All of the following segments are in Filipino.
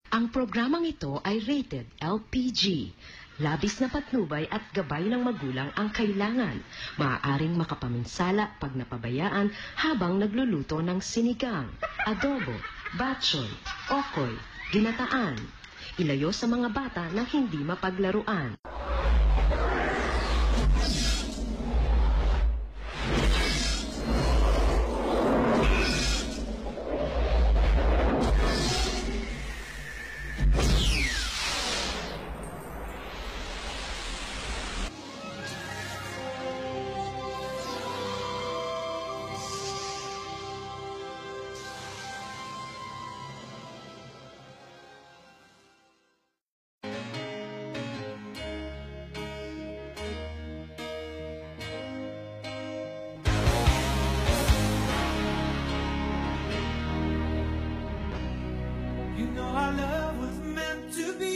Ang programang ito ay rated LPG. Labis na patnubay at gabay ng magulang ang kailangan. Maaaring makapaminsala pag napabayaan habang nagluluto ng sinigang, adobo, batchoy, okoy, ginataan. Ilayo sa mga bata na hindi mapaglaruan. You know our love was meant to be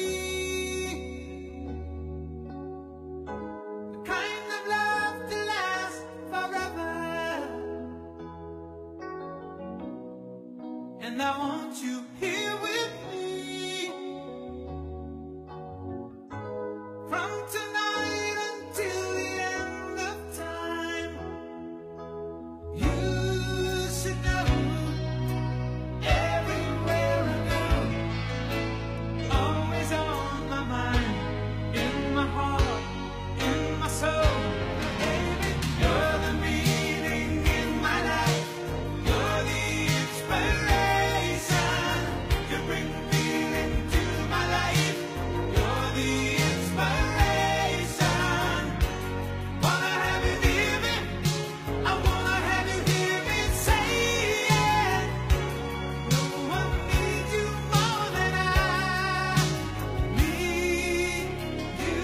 the kind of love to last forever. And I want you here with me from tonight until the end of time. You should know everywhere I go, always on my mind, in my heart, in my soul. Baby, you're the meaning in my life. You're the inspiration. You bring feeling to my life. You're the inspiration. Wanna have you near me? I wanna have you hear me say it. No one needs you more than I need you.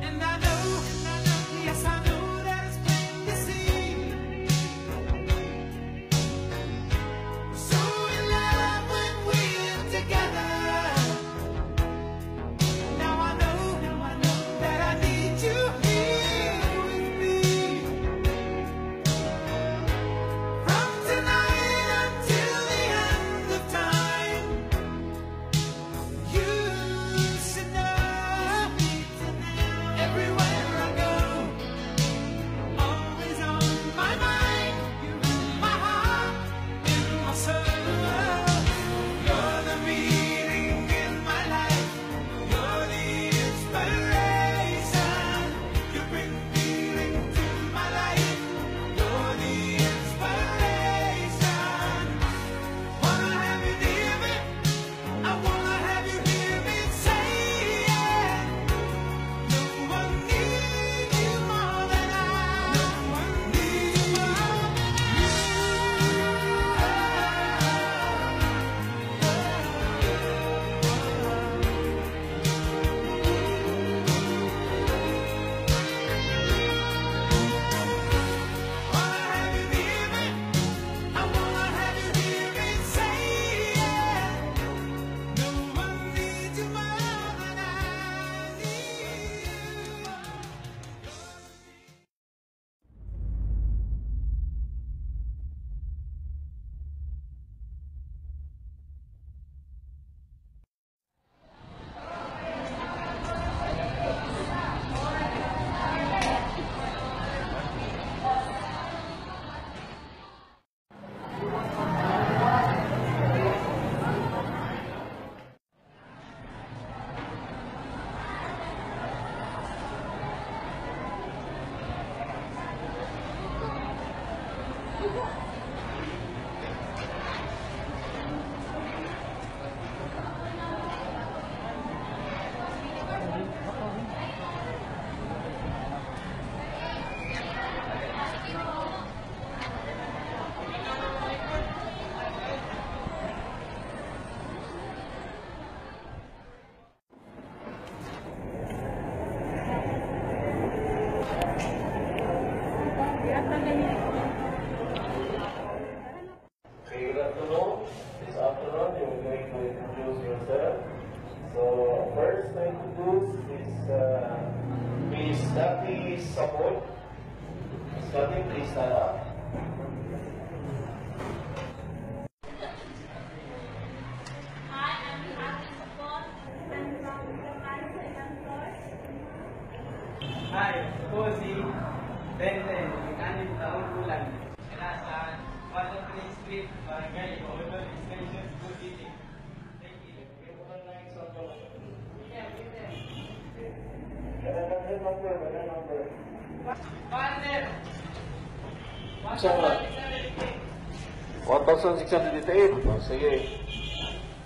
And I know, yes I know that it's plain to see. So in love when we're together. Now I know that I need you here with me from tonight until the end of time. You should know everywhere I go, always on my mind, you're in my heart, in my soul. You're the meaning in my life. You're the inspiration. You bring feeling to my life. You're the inspiration. Wanna have you near me? I wanna have you hear me say it. No one needs you more than I. No one needs you more than Wanna have you near me? I wanna have you hear me say it. No one needs you more than I need you. Good afternoon. This afternoon, you're going to introduce yourself. So, first to introduce is Miss Dati Sapol. coming, please stand up. Hi, I'm Happy Support. I'm from the second floor. Hi, ako si Benten, ikanin taong bulan. Mula sa 103 Street, Barangay, Bacolod Extension, School City. Thank you. Partner! Saan? 1,688. Oh, sige.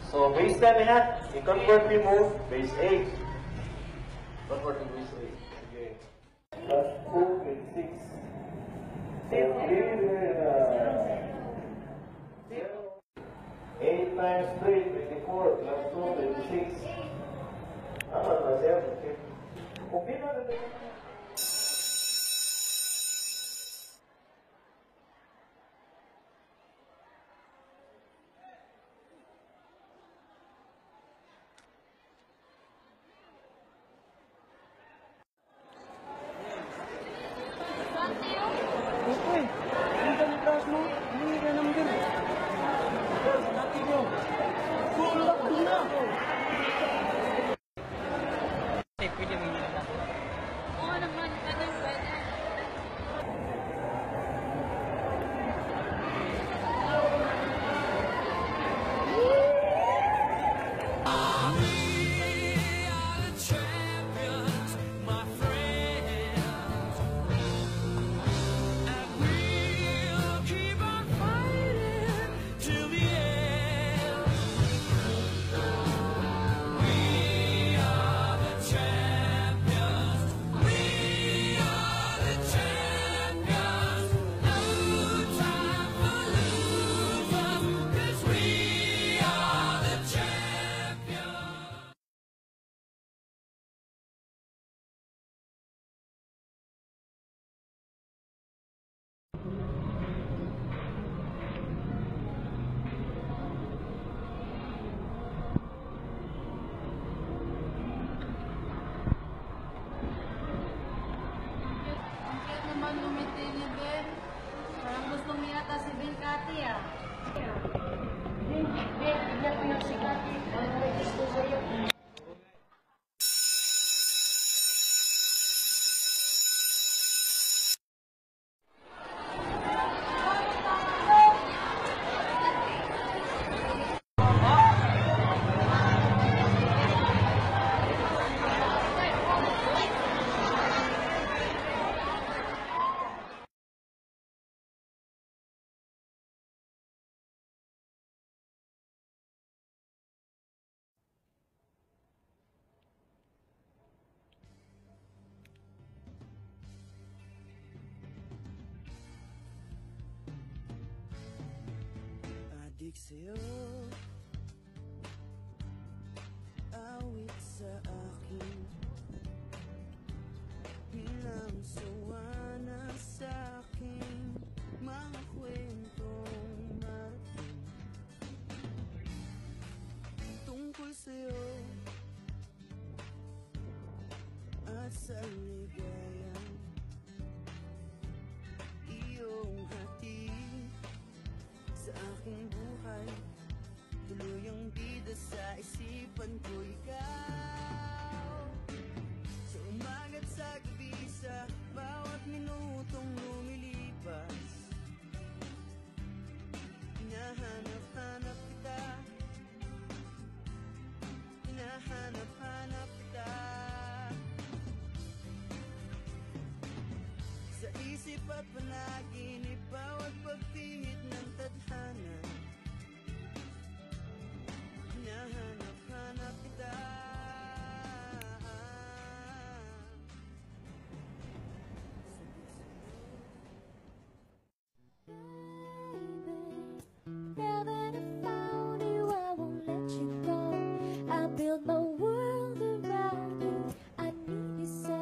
So, base 10 yan. I-convert mo, base 8. Convert to base 8. Sige. Plus 2 with 6. So, 3 with 8 times 3, 24. Plus 2 with 6. Plus 7. Okay. Okay na rin. Pwede mo yun. Oo naman, pwede. Ang cute naman umiti ni Ben. Parang gustong minata si Ben Kati ah. Ben, bigyan ko yung si Kati. Ano ba gusto sa'yo? Adik sa'yo, awit sa akin, bilang sawa na sa'kin, mga kwentong marating tungkol sa'yo at sa ligayang iyong hatid sa aking buhay. Tuluyang bida sa isipan ko ikaw, sa umaga't sa gabi, sa bawat minutong lumilipas. Hinahanap-hanap kita, hinahanap-hanap kita, sa isip at panaginip, bawat pagpihit ng tadhana. Hinahanap-hanap kita. Now that I found you, I won't let you go. I build my world around you. I need you so,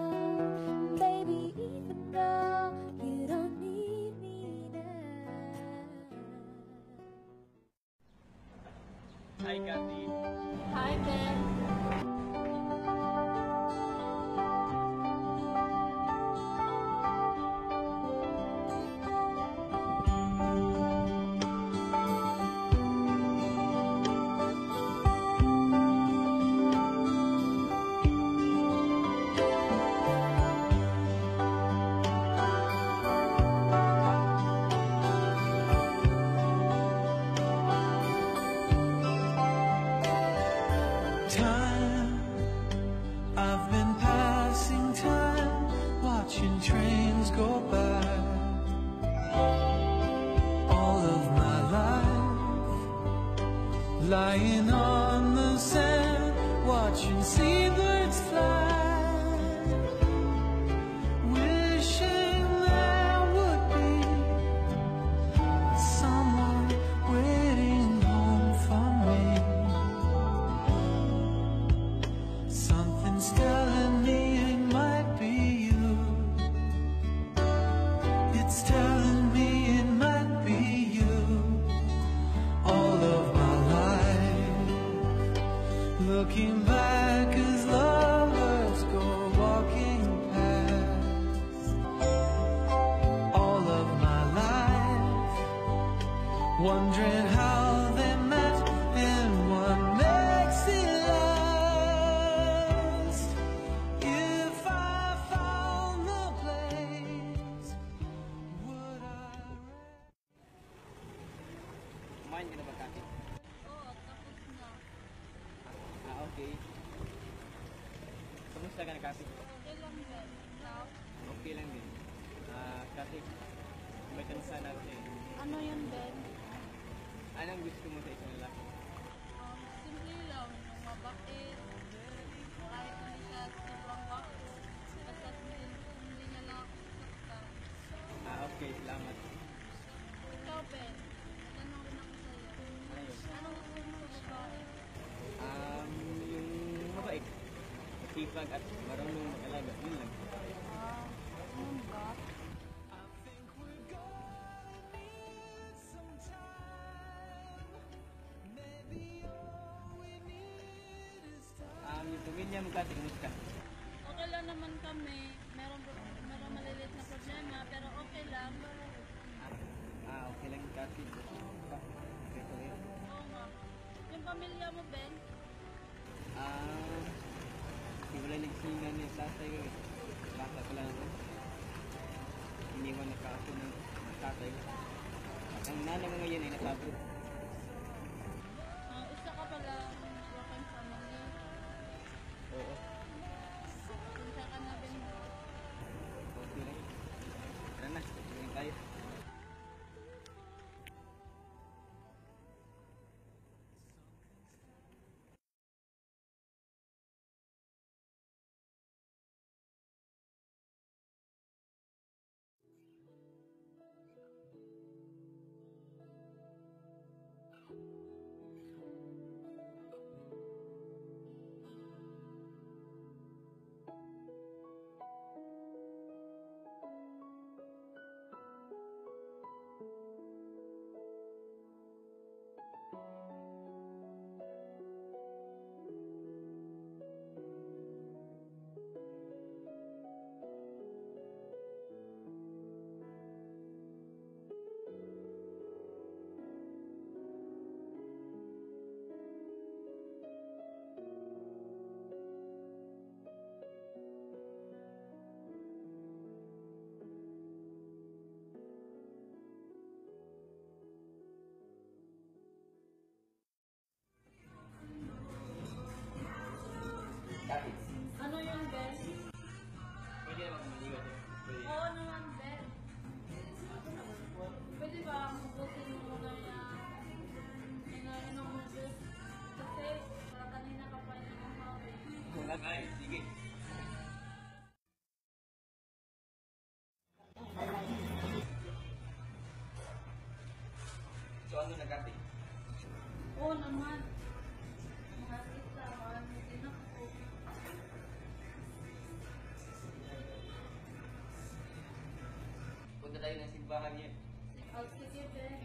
baby, even though you don't need me now. Hi, Kati. Hi, Ben. time, I've been passing time, watching trains go by. All of my life, lying on the sand, watching seabirds fly, wishing there would be someone waiting home for me. Something's telling me it might be you. It's telling me it might be you. All of my life, looking back as lovers go walking past. All of my life, wondering how they met and what makes it last. If I found the place, would I? Kumain ka na ba, Kati? Oo, tapos na. Okay. Kumusta ka na, Kati? Okay lang din. Ikaw? Okay lang din. Kati, may tansa natin. Ano yun, Ben? Anong gusto mo sa isang lalaki? Simple lang. Yung mabait. Kahit hindi siya sobrang wako. Basta hindi niya lang ako sasaktan. Okay, salamat. Ikaw, Ben. Tanong rin ako sa'yo. Ano yun? Anong gusto mo sa babae? Yung mabait. Sipag at marunong mag-alaga. Yun lang. Yun ba? Yung pamilya mo, Kati, kumusta? Okay lang naman kami. Meron maliliit na problema, pero okay lang. Okay lang, Kati. Okay, okay. Oo nga. Yung pamilya mo, Ben? Wala nagsingan ni tatay ko eh. Bata ko lang ako. Iniwan na ako ng tatay ko. At ang nanay mo ngayon ay natabro. Isa ka pala broken family. Oo. Punta ka na, Ben. Okay lang. Tara na, tuloy tayo. Kati, Ano yun, Ben? pwede naman kumaliwan eh. Pwede. Oo naman, Ben. Pwede ba mabutin mo muna yung inom mo juice? Kasi kanina ka pa inom mo. Ay, sige. So ano na, Kati? Oo naman. Makakita, din ako. Punta tayo ng simbahan yan. Sige, Ben.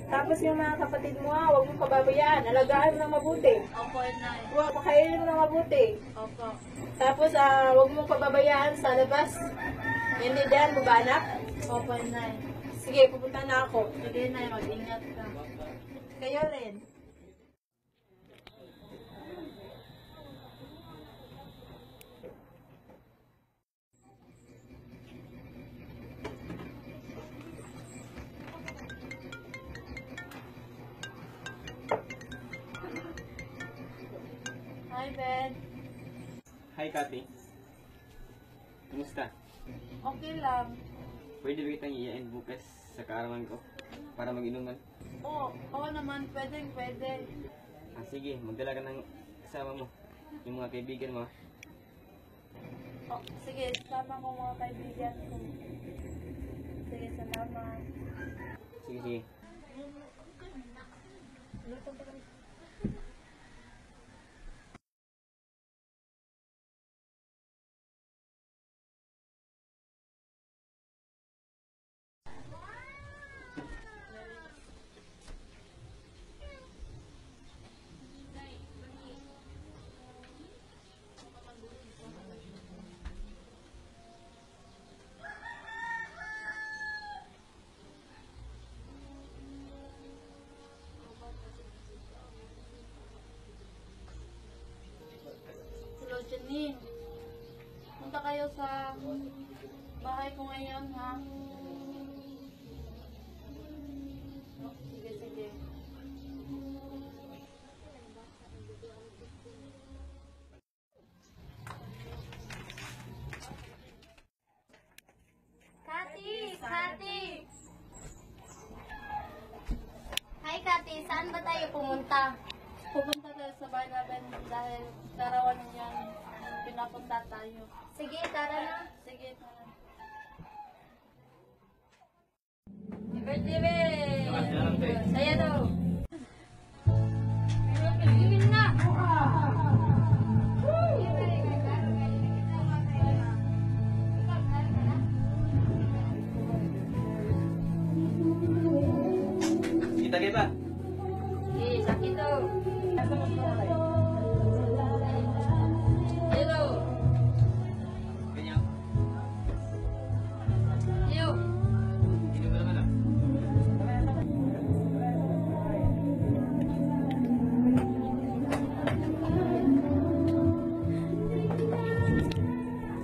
Tapos yung mga kapatid mo, huwag mong pababayaan. Alagaan mo ng mabuti. Opo, Nay. Huwag pakainin mo ng mabuti. Opo. Tapos, huwag mong pababayaan sa labas. Hindi dyan, bubanak. Opo, Nay. Sige, pupunta na ako. Sige, Nay, mag-ingat ka. Kayo rin. Hi, Ben. Hi, Kati. Kumusta? Okay lang. Pwede ba kitang i-end bukas sa kaarawan ko para mag-inuman? Oo naman. Pwede. Sige, magdala ka ng kasama mo. Yung mga kaibigan mo. Sige, sama ko mga kaibigan ko. Sige, salamat. Sige. Hello, Janine. Punta kayo sa bahay ko ngayon, ha? Sige. Kati! Hi, Kati. Saan ba tayo pumunta? Pupunta tayo sa bahay namin dahil larawan niyan. Pinapunta tayo. Sige, tara na. Sige, tara. Birthday, Ben! Saya daw. Yun na! Kita kayo ba? Sakit daw. Hello. Ganyan. Hello. Hindi ba naman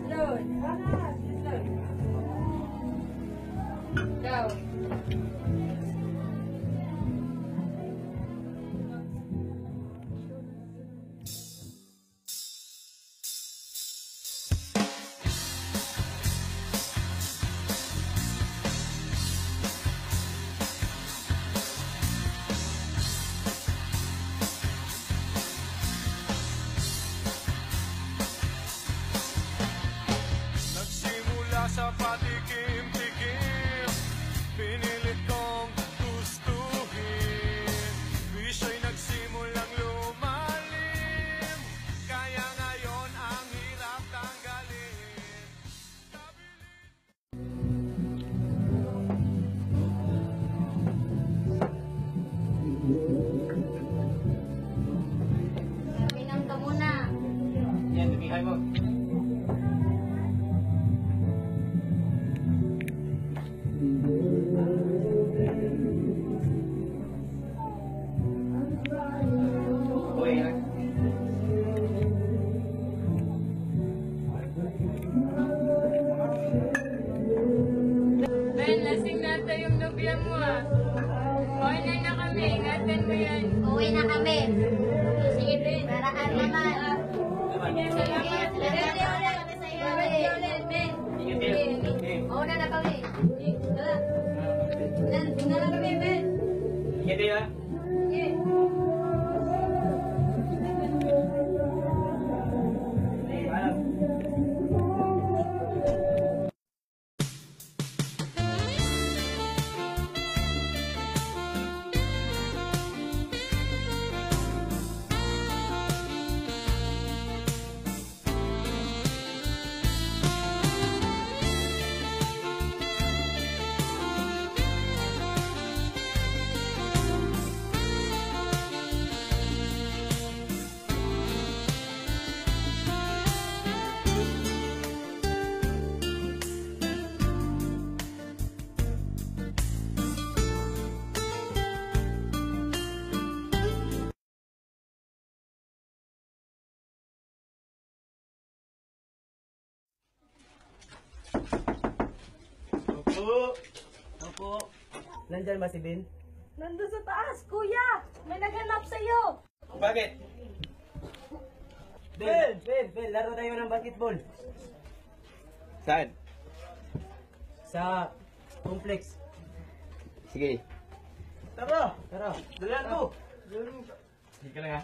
Slow. Go. Nagsimula sa patikim-tikim, pinilit kong gustuhin. Wish ay nagsimulang lumalim, kaya ngayon ang hirap tanggalin. Minam ka muna. yan, tumihay mo. Okay, ha? Ben, lasing natin yung nobya mo, ah. Okay na kami. Ingatan mo yan. Uwi na kami. Sige, Ben. Paraan naman. Salamat. Birthday ulit kami sa iyo. Birthday ulit, Ben. Ingat kayo. Okay. Mauna na kami. Tara. Tingnan na kami, Ben. Ingat kayo, ha? Sige. Paalam. Opo. Nandyan ba si Ben? Nandun sa taas, kuya! May naghanap sa'yo! Bakit? Ben, laro tayo ng basketball. Saan? Sa complex. Sige. Tara! Dalihan mo! Sige ka lang ha.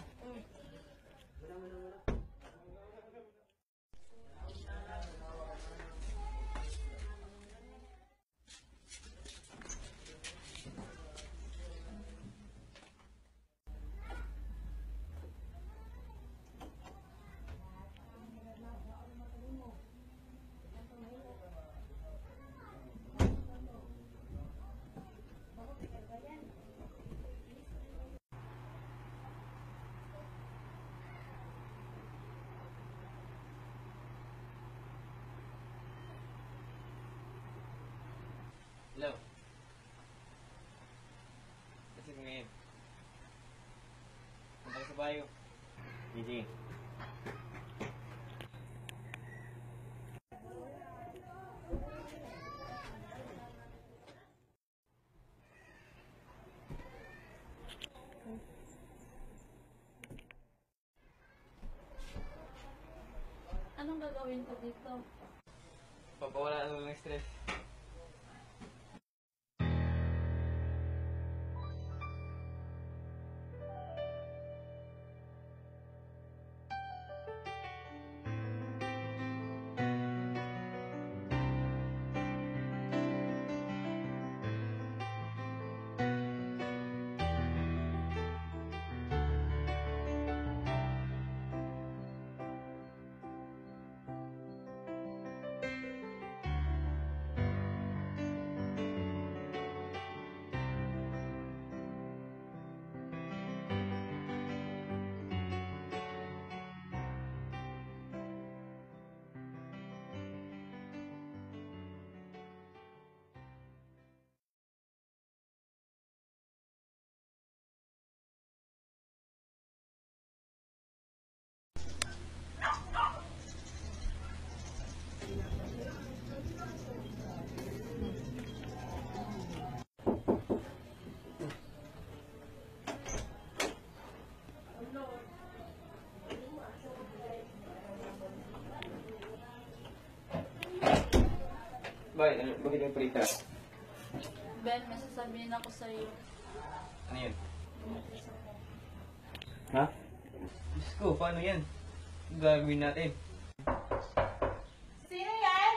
Hello. Kasi ko ngayon. Punta ka sa bayo. Sige. Anong gagawin ko dito? Papawala na ng stress. Bakit yung prita? Ben, may sasabihin ako sa'yo. Ano yun? Ha? Diyos ko, paano yan? Ang gagawin natin? Sino yan?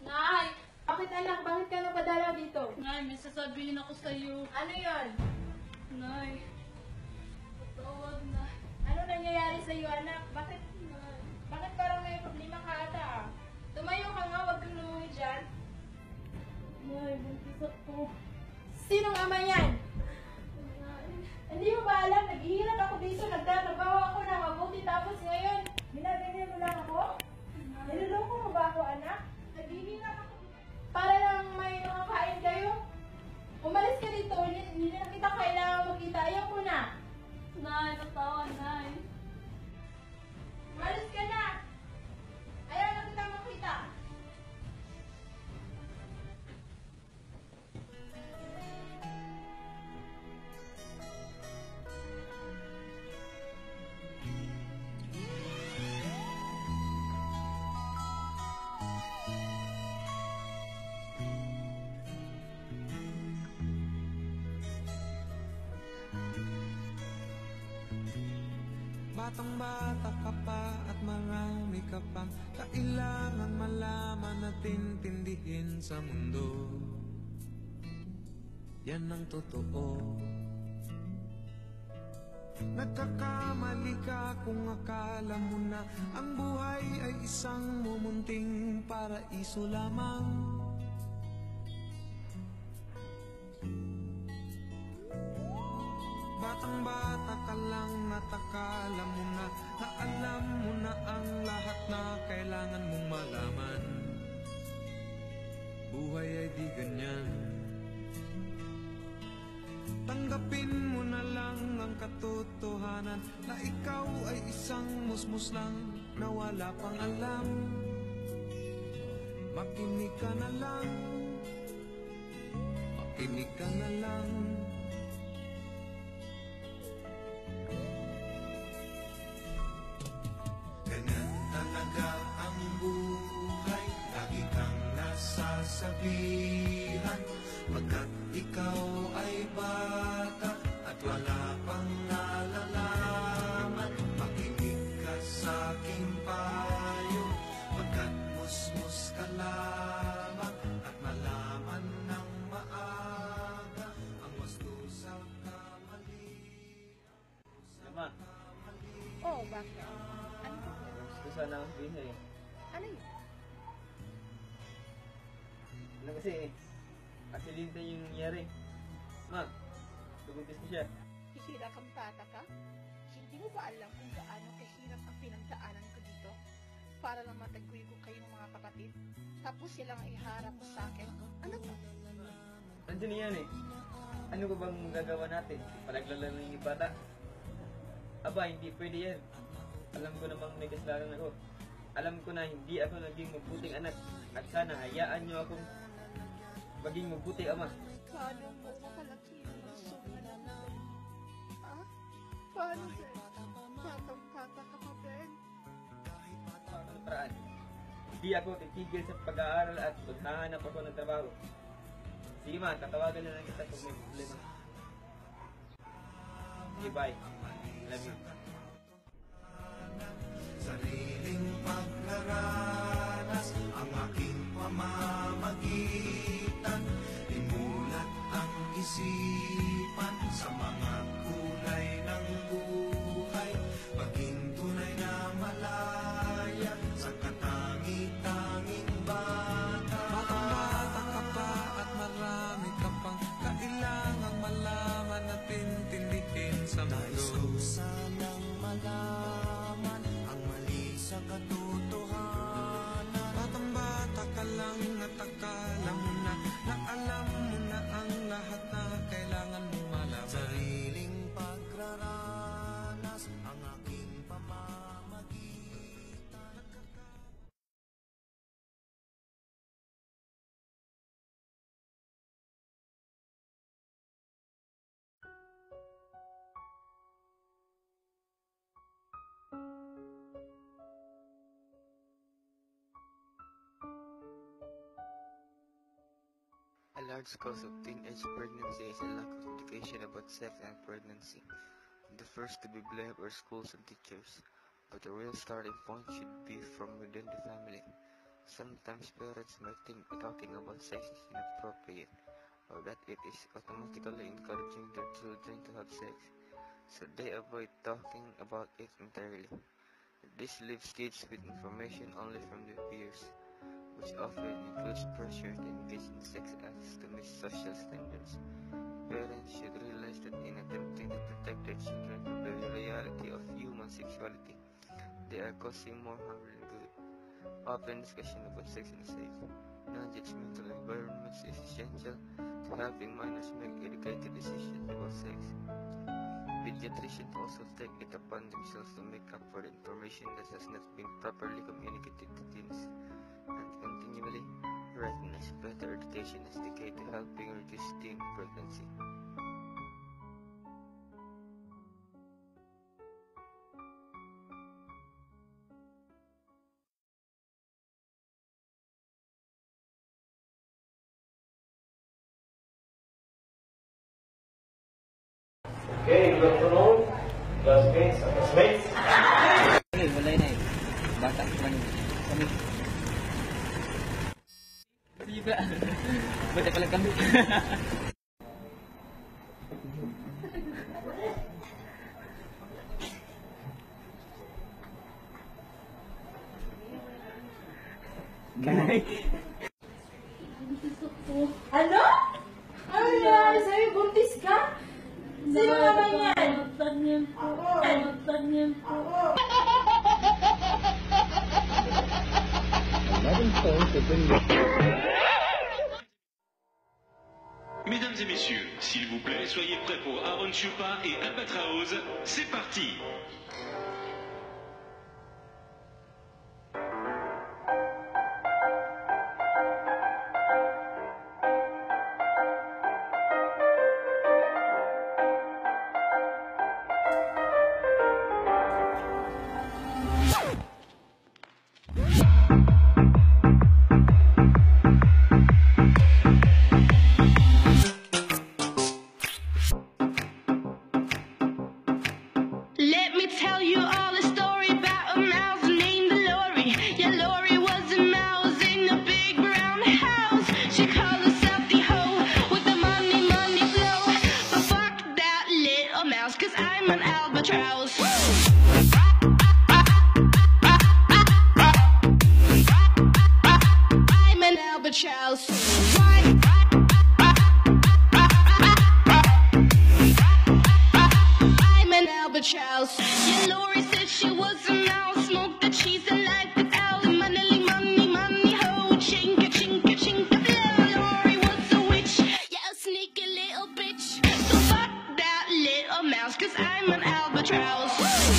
Nay! Bakit anak? Bakit ka napadala dito? Nay, may sasabihin ako sa'yo. Ano yon? Nay. Tawag na. Ano nangyayari sa'yo anak? Bakit parang may problema ka ata? Tumayo ka nga, huwag kang lumuwi dyan. Nay, buntis ako. Sinong ama yan? Nay. Hindi mo ba alam? Naghihirap ako dito, nagtatrabaho ako na mabuti tapos ngayon, binaganyan mo lang ako? Niloloko mo ba ako anak? Naghihirap ako para lang may makakain kayo? Umalis ka dito, hindi na kita kailangan magkita. Ayaw ko na. Nay, patawan, Nay. Umalis ka na. Ayaw na kita makita. Batang bata ka pa at marami ka pang kailangan malaman at intindihin sa mundo. Yan ang totoo. Nagkakamali ka kung akala mo na ang buhay ay isang mumunting paraiso lamang. Batang bata ka lang at akala mo na alam mo na ang lahat na kailangan mong malaman. Buhay ay di ganyan. Tanggapin mo na lang ang katotohanan na ikaw ay isang musmus lang na wala pang alam. Makinig ka na lang, makinig ka na lang. Ganyan talaga ang buhay, lagi kang nasasabihan, pagkat ikaw ay bata at wala pang nalalaman. Makinig ka sa aking payo, pagkat musmus ka lamang, at malaman ng maaga ang wasto sa kamali. Ama, Oh, bakit? Ano ba? gusto sana akong sabihin sa'yo. Ano yun? Ano kasi, aksidente yung nangyari. Ma, tubuntis ko siya. Hihirap kang bata ka? Hindi mo ba alam kung gaano kahirap ang pinagdaanan ko dito? Para lang matagpuin ko kayo ng mga kapatid. Tapos silang iharap mo sa akin. Ano ba? Nandiyan na yan eh. Ano ba bang gagawa natin? Palaglalan ng bata? Aba, hindi pwede yan. Alam ko namang may kasalanan ako. Alam ko na hindi ako naging mabuting anak. At sana hayaan niyo akong maging mabuting ama. Paano mo mapalaki yung gusto mo naman? Ha? Paano, Ben? Batang-bata ka pa, Ben? Paano ang paraan? Hindi ako titigil sa pag-aaral at maghahanap ako ng trabaho. Sige ma, tatawagan na lang kita kung may problema. Sige, bye. Love you. Sariling pagkaranas ang aking pamamagitan, imulat ang isipan sa mga kulay ng buhay, maging tunay na malaya sa katangi-tanging bata. Batang-bata ka pa at marami ka pang kailangang malaman at intindihin sa mundo. Nais ko sanang malaman ang mali sa katotohanan. Batang-bata ka lang at akala mo na alam mo na ang lahat na kailangan mo malaman. Sariling pagraranas ang aking pamamagitan. A large cause of teenage pregnancy is a lack of education about sex and pregnancy. The first to be blamed are schools and teachers, but the real starting point should be from within the family. Sometimes parents might think talking about sex is inappropriate, or that it is automatically encouraging their children to have sex, so they avoid talking about it entirely. This leaves kids with information only from their peers, which often includes pressure to engage in sex acts to meet social standards. Parents should realize that in attempting to protect their children from the reality of human sexuality, they are causing more harm than good. Open discussion about sex in a safe, non-judgmental environments is essential to helping minors make educated decisions about sex. Pediatricians also take it upon themselves to make up for the information that has not been properly communicated to teens, and continually recognize better education as the key to helping reduce teen pregnancy. Okay, good afternoon, classmates and classmates. Okay, wala na eh. Bata pa rin. Kami. Sige ba? Bata pala kami. Ganay. Ano? Ano nangyari sa'yo? Buntis ka? Sino naman yan? Ako. Mesdames et messieurs, s'il vous plaît, soyez prêts pour Aaron Chupa et Albatraoz. C'est parti! Let me tell you all a story about a mouse named Lori. Yeah, Lori was a mouse in a big brown house. She called herself the hoe with the money, money flow. But fuck that little mouse, 'cause I'm an albatross. I'm an albatross. I'm an albatross. Yeah, Lori said she was a mouse, smoked the cheese and life without the money, money, money, ho, chinka, chinka, chinka, blow. Lori was a witch, yeah, a sneaky little bitch. So fuck that little mouse, 'cause I'm an albatross.